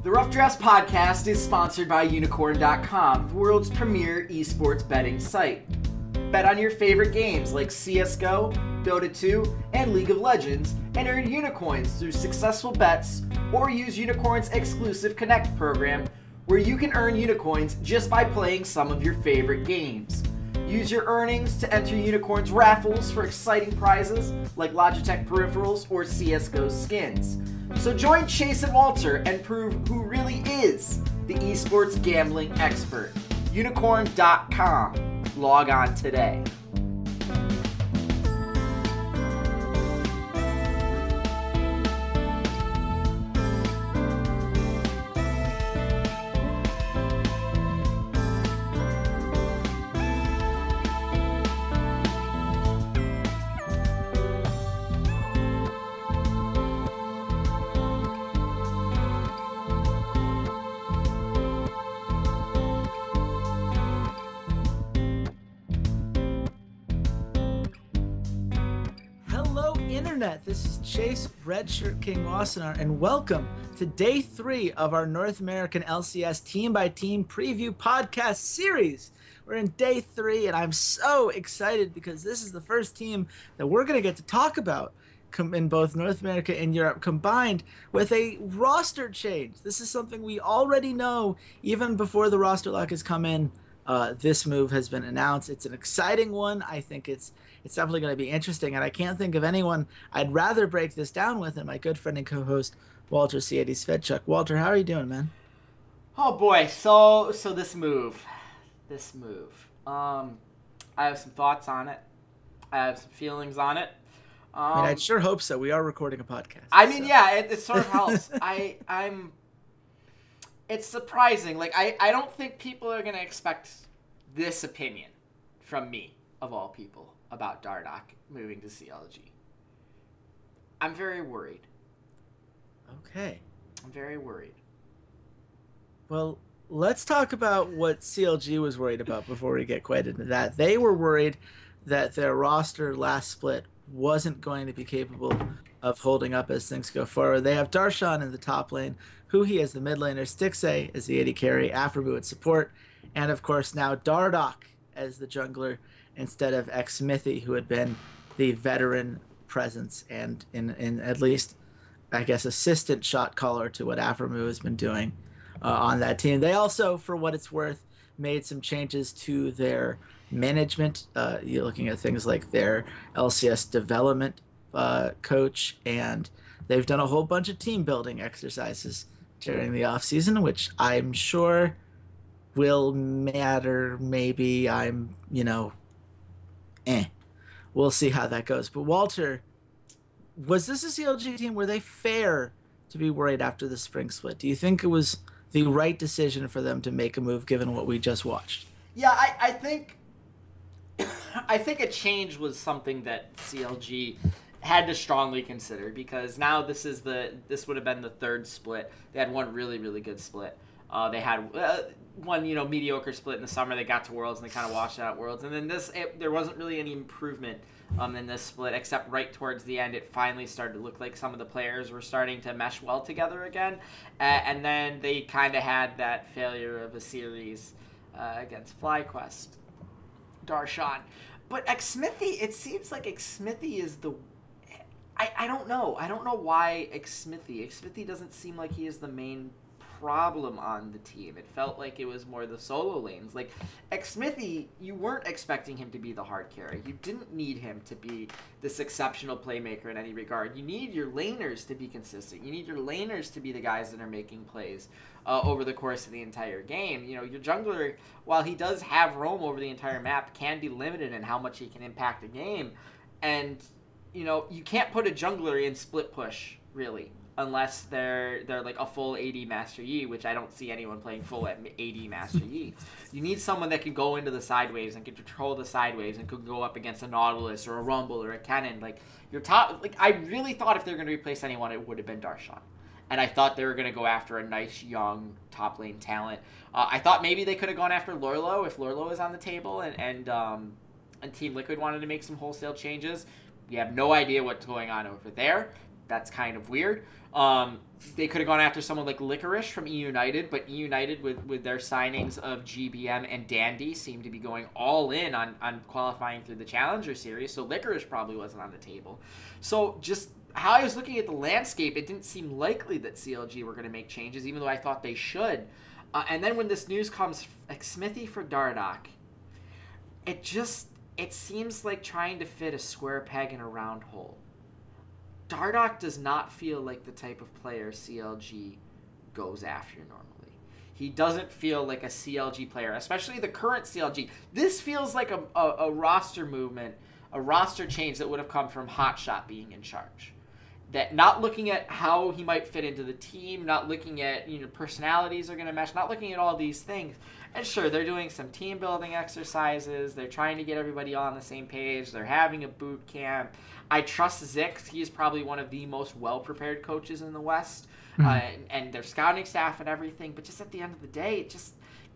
The Rough Drafts podcast is sponsored by Unicorn.com, the world's premier esports betting site. Bet on your favorite games like CSGO, Dota 2, and League of Legends, and earn Unicoins through successful bets, or use Unicorn's exclusive Connect program, where you can earn Unicoins just by playing some of your favorite games. Use your earnings to enter Unicorn's raffles for exciting prizes like Logitech peripherals or CSGO skins. So join Chase and Walter and prove who really is the esports gambling expert. Unicorn.com. Log on today. This is Chase, RedShirtKing, Wassenar, and welcome to Day 3 of our North American LCS Team-by-Team preview podcast series. We're in Day 3, and I'm so excited because this is the first team that we're going to get to talk about in both North America and Europe, combined with a roster change. This is something we already know even before the roster lock has come in. This move has been announced. It's an exciting one. I think it's definitely going to be interesting, and I can't think of anyone I'd rather break this down with than my good friend and co-host Walter Ceades Fedczuk. Walter, how are you doing, man? Oh boy, so this move. I have some thoughts on it. I have some feelings on it. I mean, I'd sure hope so. We are recording a podcast. I mean, so. Yeah, it sort of helps. It's surprising. Like, I don't think people are going to expect this opinion from me, of all people, about Dardoch moving to CLG. I'm very worried. Okay. I'm very worried. Well, let's talk about what CLG was worried about before we get quite into that. They were worried that their roster last split wasn't going to be capable of holding up as things go forward. They have Dardoch in the top lane, Huhi as the mid laner, Stixxay as the AD carry, Afrobu at support, and of course now Dardoch as the jungler instead of Xmithy, who had been the veteran presence and in at least, I guess, assistant shot caller to what Afrobu has been doing on that team. They also, for what it's worth, made some changes to their management. You're looking at things like their LCS development coach, and they've done a whole bunch of team building exercises during the offseason, which I'm sure will matter. Maybe we'll see how that goes. But Walter, was this a CLG team? Were they fair to be worried after the spring split? Do you think it was the right decision for them to make a move given what we just watched? Yeah, I think a change was something that CLG had to strongly consider, because now this would have been the third split. They had one really, really good split. They had one, mediocre split in the summer. They got to Worlds and they kind of washed out Worlds. And then there wasn't really any improvement in this split, except right towards the end, it finally started to look like some of the players were starting to mesh well together again. And then they kind of had that failure of a series against FlyQuest, Dardoch. But Xmithy, it seems like Xmithy is the... I don't know. I don't know why Xmithy. Xmithy doesn't seem like he is the main problem on the team. It felt like it was more the solo lanes. Like, Xmithy, you weren't expecting him to be the hard carry. You didn't need him to be this exceptional playmaker in any regard. You need your laners to be consistent. You need your laners to be the guys that are making plays over the course of the entire game. Your jungler, while he does have roam over the entire map, can be limited in how much he can impact a game. And you can't put a jungler in split push, really, unless they're like a full AD Master Yi, which I don't see anyone playing full AD Master Yi. You need someone that can go into the sideways and can control the sideways and could go up against a Nautilus or a Rumble or a Kennen. Like, your top, like, I really thought if they were going to replace anyone, it would have been Dardoch. And I thought they were going to go after a nice, young, top lane talent. I thought maybe they could have gone after Lorlo if Lorlo was on the table and Team Liquid wanted to make some wholesale changes. We have no idea what's going on over there. that's kind of weird. They could have gone after someone like Licorice from E United, but E United with their signings of GBM and Dandy seem to be going all in on qualifying through the Challenger Series, so Licorice probably wasn't on the table. So just how I was looking at the landscape, it didn't seem likely that CLG were going to make changes, even though I thought they should. And then when this news comes, like Smithy for Dardoch, it seems like trying to fit a square peg in a round hole. Dardoch does not feel like the type of player CLG goes after normally. He doesn't feel like a CLG player, especially the current CLG. This feels like a roster movement, a roster change that would have come from Hotshot being in charge. That not looking at how he might fit into the team, not looking at, personalities are going to mesh, not looking at all these things. And sure, they're doing some team building exercises. They're trying to get everybody on the same page. They're having a boot camp. I trust Zix. He's probably one of the most well-prepared coaches in the West. And their scouting staff and everything. But just at the end of the day,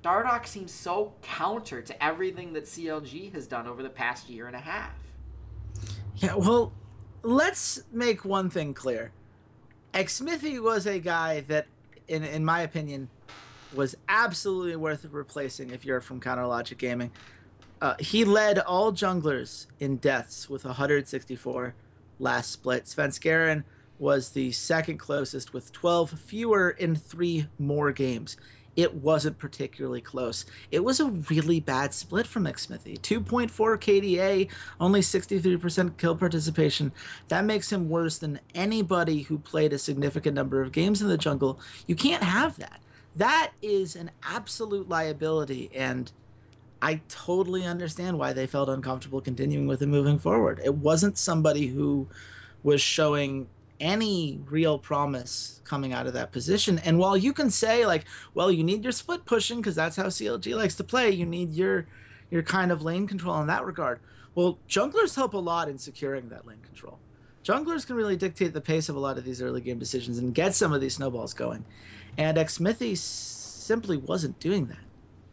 Dardoch seems so counter to everything that CLG has done over the past year and a half. Yeah, well, let's make one thing clear. Xmithy was a guy that, in my opinion, was absolutely worth replacing if you're from Counter Logic Gaming. He led all junglers in deaths with 164 last split. Svenskeren was the second closest with 12 fewer in 3 more games. It wasn't particularly close. It was a really bad split from Xmithy. 2.4 KDA, only 63% kill participation. That makes him worse than anybody who played a significant number of games in the jungle. You can't have that. That is an absolute liability, and I totally understand why they felt uncomfortable continuing with him moving forward. It wasn't somebody who was showing any real promise coming out of that position. And while you can say, like, well, you need your split pushing because that's how CLG likes to play, you need your kind of lane control in that regard. Well, junglers help a lot in securing that lane control. Junglers can really dictate the pace of a lot of these early game decisions and get some of these snowballs going. And Xmithy simply wasn't doing that.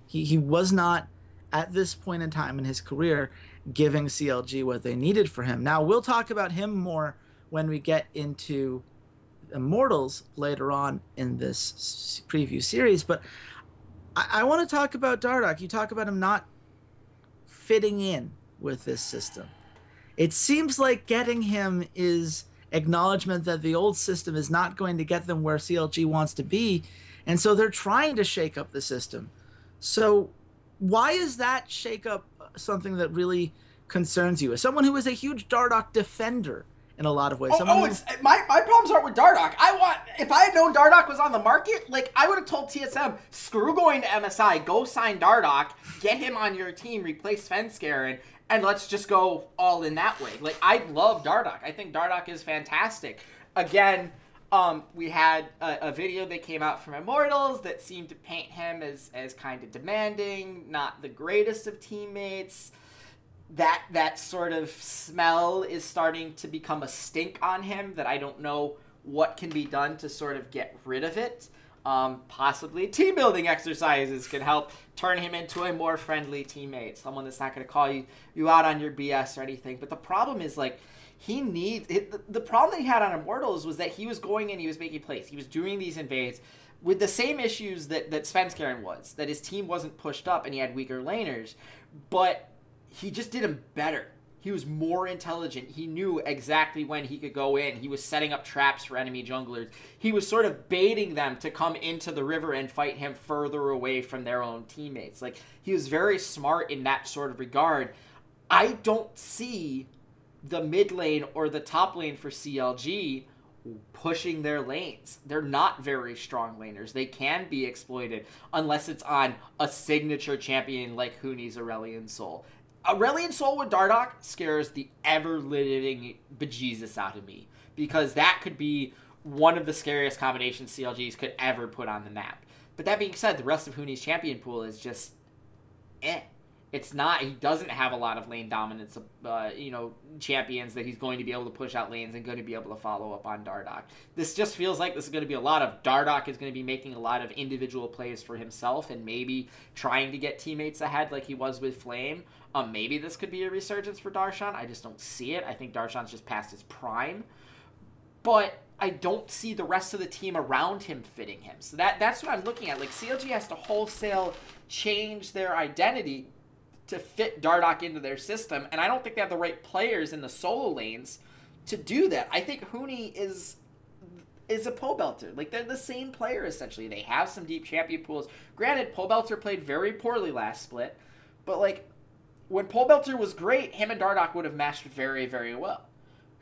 He was not, at this point in time in his career, giving CLG what they needed for him. Now, we'll talk about him more when we get into Immortals later on in this preview series, but I want to talk about Dardoch. You talk about him not fitting in with this system. It seems like getting him is acknowledgement that the old system is not going to get them where CLG wants to be, and so they're trying to shake up the system. So why is that shake up something that really concerns you? As someone who is a huge Dardoch defender in a lot of ways. My problems aren't with Dardoch. If I had known Dardoch was on the market, like, I would have told TSM, screw going to MSI, go sign Dardoch, get him on your team, replace Svenskeren, and let's just go all in that way. Like, I love Dardoch. I think Dardoch is fantastic. Again, we had a video that came out from Immortals that seemed to paint him as kind of demanding, not the greatest of teammates. That sort of smell is starting to become a stink on him that I don't know what can be done to sort of get rid of it. Possibly team building exercises can help turn him into a more friendly teammate, someone that's not going to call you out on your BS or anything. But the problem is, like, the problem that he had on Immortals was that he was going in, he was making plays, he was doing these invades with the same issues that Svenskeren was, that his team wasn't pushed up and he had weaker laners, but he just did them better. He was more intelligent. He knew exactly when he could go in. He was setting up traps for enemy junglers. He was sort of baiting them to come into the river and fight him further away from their own teammates. Like, he was very smart in that sort of regard. I don't see the mid lane or the top lane for CLG pushing their lanes. They're not very strong laners. They can be exploited unless it's on a signature champion like Huni's Aurelion Sol. Aurelion Sol with Dardoch scares the ever-living bejesus out of me, because that could be one of the scariest combinations CLGs could ever put on the map. But that being said, the rest of Huni's champion pool is just It's not, he doesn't have a lot of lane dominance, champions that he's going to be able to push out lanes and going to be able to follow up on Dardoch. This just feels like this is going to be a lot of Dardoch is going to be making a lot of individual plays for himself and maybe trying to get teammates ahead like he was with Flame. Maybe this could be a resurgence for Darshan. I just don't see it. I think Darshan's just past his prime. but I don't see the rest of the team around him fitting him. So that's what I'm looking at. Like, CLG has to wholesale change their identity to fit Dardoch into their system, and I don't think they have the right players in the solo lanes to do that. I think Huni is a pole belter. Like, they're the same player, essentially. They have some deep champion pools. Granted, pole belter played very poorly last split, but, like, when pole belter was great, him and Dardoch would have matched very, very well.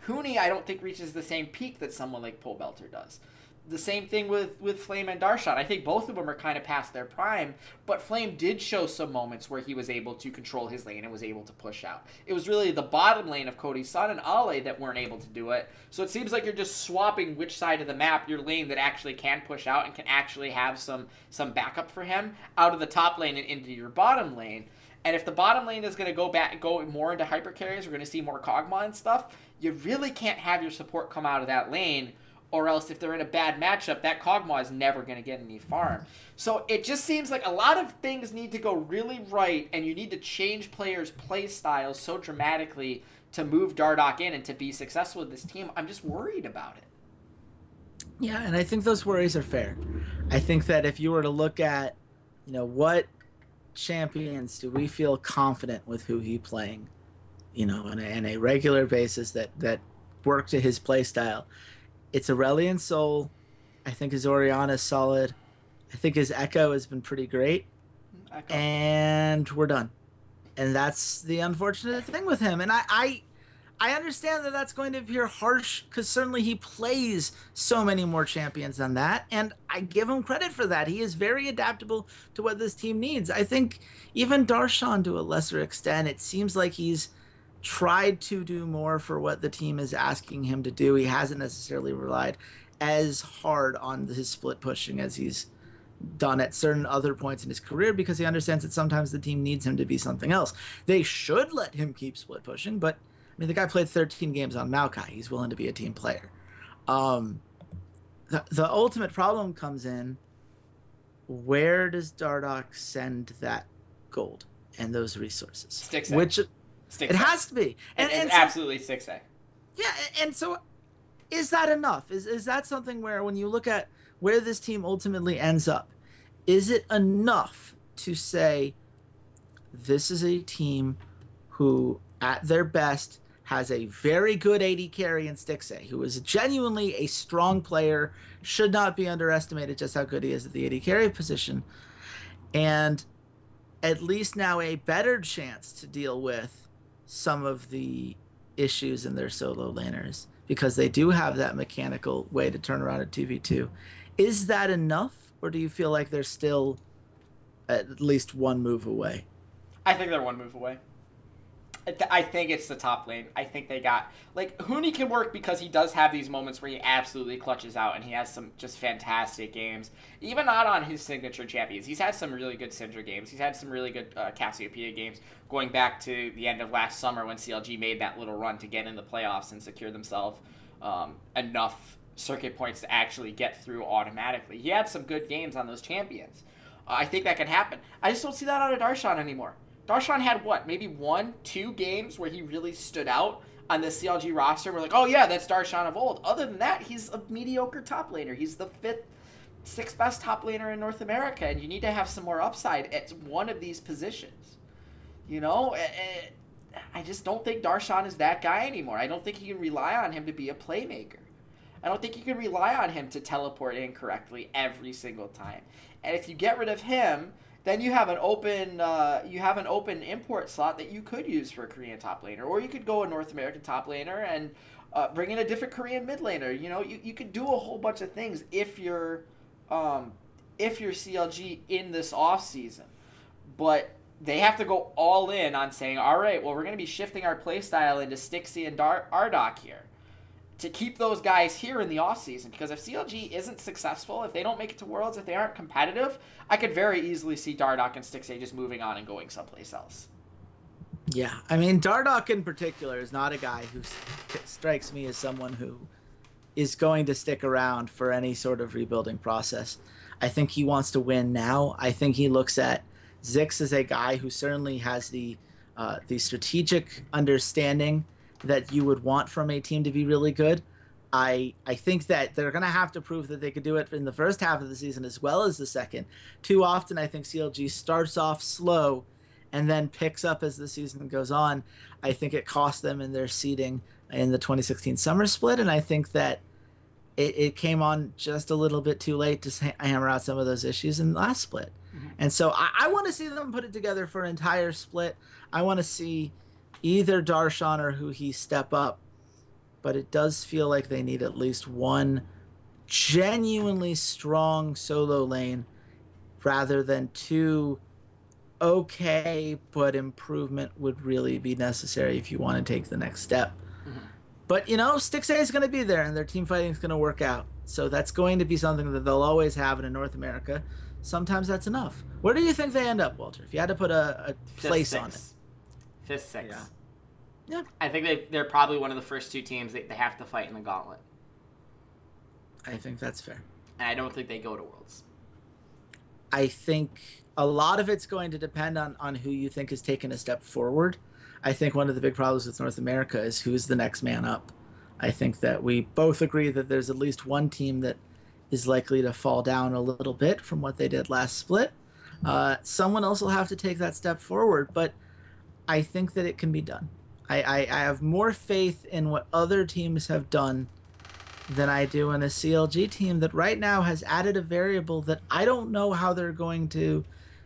Huni, I don't think, reaches the same peak that someone like pole belter does. The same thing with Flame and Darshan. I think both of them are kind of past their prime, but Flame did show some moments where he was able to control his lane and was able to push out. It was really the bottom lane of Cody's Sun and Ale that weren't able to do it. So it seems like you're just swapping which side of the map, your lane that actually can push out and can actually have some backup for him, out of the top lane and into your bottom lane. And if the bottom lane is going to go more into hyper carries, we're going to see more Kog'Maw and stuff, you really can't have your support come out of that lane, or else if they're in a bad matchup, that Kog'Maw is never going to get any farm. So it just seems like a lot of things need to go really right, and you need to change players' play styles so dramatically to move Dardoch in and to be successful with this team. I'm just worried about it. Yeah, and I think those worries are fair. I think that if you were to look at, what champions do we feel confident with who he's playing, on a regular basis that work to his play style, it's Aurelion Sol. I think his Orianna is solid. I think his Echo has been pretty great. Echo. And we're done. And that's the unfortunate thing with him. And I understand that that's going to appear harsh, because certainly he plays so many more champions than that, and I give him credit for that. He is very adaptable to what this team needs. I think even Darshan, to a lesser extent, it seems like he's tried to do more for what the team is asking him to do. He hasn't necessarily relied as hard on his split pushing as he's done at certain other points in his career, because he understands that sometimes the team needs him to be something else. They should let him keep split pushing, but I mean, the guy played 13 games on Maokai. He's willing to be a team player. The ultimate problem comes in, where does Dardoch send that gold and those resources? Sticks. It has to be. And it's absolutely 6A. Yeah, and so is that enough? Is that something where, when you look at where this team ultimately ends up, is it enough to say this is a team who, at their best, has a very good AD carry in Stixxay, who is genuinely a strong player, should not be underestimated just how good he is at the AD carry position, and at least now a better chance to deal with some of the issues in their solo laners, because they do have that mechanical way to turn around a 2v2. Is that enough, or do you feel like they're still at least one move away? I think they're one move away. I think it's the top lane. I think they got... Like, Huni can work because he does have these moments where he absolutely clutches out, and he has some just fantastic games. Even not on his signature champions. He's had some really good Syndra games. He's had some really good Cassiopeia games, going back to the end of last summer when CLG made that little run to get in the playoffs and secure themselves enough circuit points to actually get through automatically. He had some good games on those champions. I think that can happen. I just don't see that out of Darshan anymore. Darshan had, what, maybe 1-2 games where he really stood out on the CLG roster. We're like, oh yeah, that's Darshan of old. Other than that, he's a mediocre top laner. He's the 5th, 6th best top laner in North America, and you need to have some more upside at one of these positions. I just don't think Darshan is that guy anymore. I don't think you can rely on him to be a playmaker. I don't think you can rely on him to teleport incorrectly every single time. And if you get rid of him, then you have an open import slot that you could use for a Korean top laner, or you could go a North American top laner and bring in a different Korean mid laner. You could do a whole bunch of things if you're CLG in this off season, but they have to go all in on saying, all right, well, we're going to be shifting our play style into Stixxay and Dardoch here, to keep those guys here in the offseason. Because if CLG isn't successful, if they don't make it to Worlds, if they aren't competitive, I could very easily see Dardoch and Stixxay just moving on and going someplace else. Yeah, I mean, Dardoch in particular is not a guy who strikes me as someone who is going to stick around for any sort of rebuilding process. I think he wants to win now. I think he looks at Ziggs as a guy who certainly has the strategic understanding that you would want from a team to be really good. I think that they're going to have to prove that they could do it in the first half of the season as well as the second. Too often, I think CLG starts off slow and then picks up as the season goes on. I think it cost them in their seeding in the 2016 summer split, and I think that it came on just a little bit too late to hammer out some of those issues in the last split. Mm-hmm. And so I want to see them put it together for an entire split. I want to see either Darshan or Huhi step up, but it does feel like they need at least one genuinely strong solo lane rather than two okay, but improvement would really be necessary if you want to take the next step. Mm-hmm. But, Stix A is going to be there, and their team fighting is going to work out. So that's going to be something that they'll always have in North America. Sometimes that's enough. Where do you think they end up, Walter? If you had to put a place on it. 5th, 6th. Yeah. I think they're probably one of the first two teams they have to fight in the gauntlet. I think that's fair. And I don't think they go to Worlds. I think a lot of it's going to depend on who you think has taken a step forward. I think one of the big problems with North America is who's the next man up. I think that we both agree that there's at least one team that is likely to fall down a little bit from what they did last split. Someone else will have to take that step forward, but I think that it can be done. I have more faith in what other teams have done than I do in a CLG team that right now has added a variable that I don't know how they're going to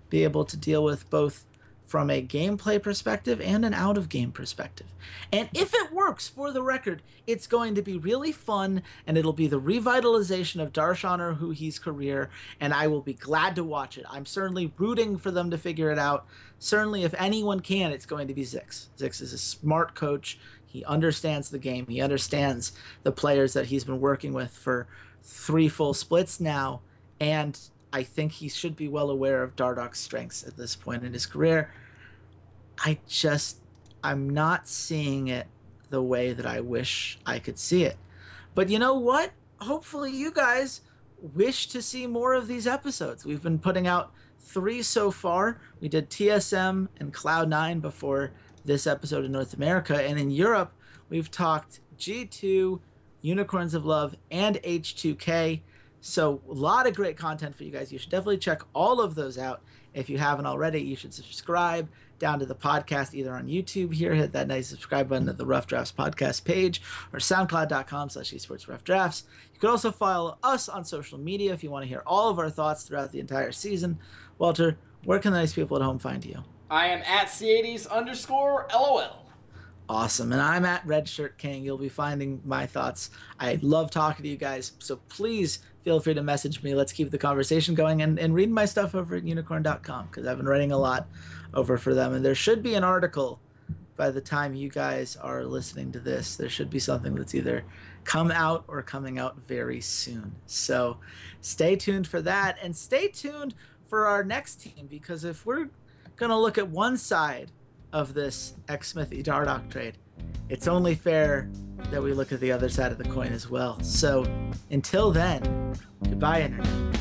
be able to deal with, both from a gameplay perspective and an out-of-game perspective. And if it works, for the record, it's going to be really fun, and it'll be the revitalization of Darshan or Huhi's career, and I will be glad to watch it. I'm certainly rooting for them to figure it out. Certainly, if anyone can, it's going to be Zix. Zix is a smart coach. He understands the game. He understands the players that he's been working with for 3 full splits now, and I think he should be well aware of Dardoch's strengths at this point in his career. I'm not seeing it the way that I wish I could see it. But you know what? Hopefully you guys wish to see more of these episodes. We've been putting out 3 so far. We did TSM and Cloud9 before this episode in North America. And in Europe, we've talked G2, Unicorns of Love, and H2K. So a lot of great content for you guys. You should definitely check all of those out. If you haven't already, you should subscribe down to the podcast, either on YouTube here, hit that nice subscribe button at the Rough Drafts podcast page, or soundcloud.com/esportsroughdrafts. You can also follow us on social media if you want to hear all of our thoughts throughout the entire season. Walter, where can the nice people at home find you? I am at Ceades_LOL. Awesome. And I'm at RedShirtKing. You'll be finding my thoughts. I love talking to you guys, so please feel free to message me. Let's keep the conversation going, and read my stuff over at unicorn.com, because I've been writing a lot over for them. And there should be an article by the time you guys are listening to this. There should be something that's either come out or coming out very soon. So stay tuned for that, and stay tuned for our next team, because if we're going to look at one side of this X-Smithy Dardoch trade, it's only fair that we look at the other side of the coin as well. So until then, goodbye, Internet.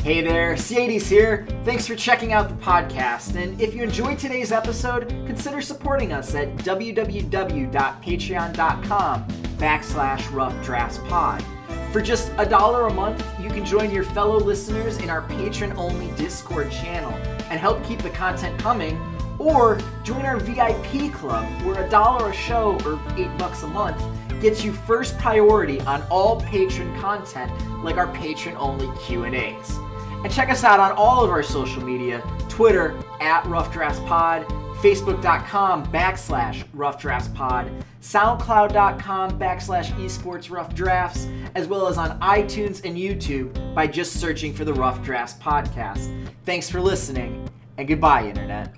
Hey there, Ceades here. Thanks for checking out the podcast. And if you enjoyed today's episode, consider supporting us at www.patreon.com/roughdraftspod. For just $1 a month, you can join your fellow listeners in our patron-only Discord channel and help keep the content coming, or join our VIP club, where $1 a show or $8 a month gets you first priority on all patron content, like our patron-only Q&As. And check us out on all of our social media: Twitter @RoughDraftsPod, Facebook.com/RoughDraftsPod, SoundCloud.com/esportsroughdrafts, as well as on iTunes and YouTube by just searching for the Rough Drafts Podcast. Thanks for listening, and goodbye, Internet.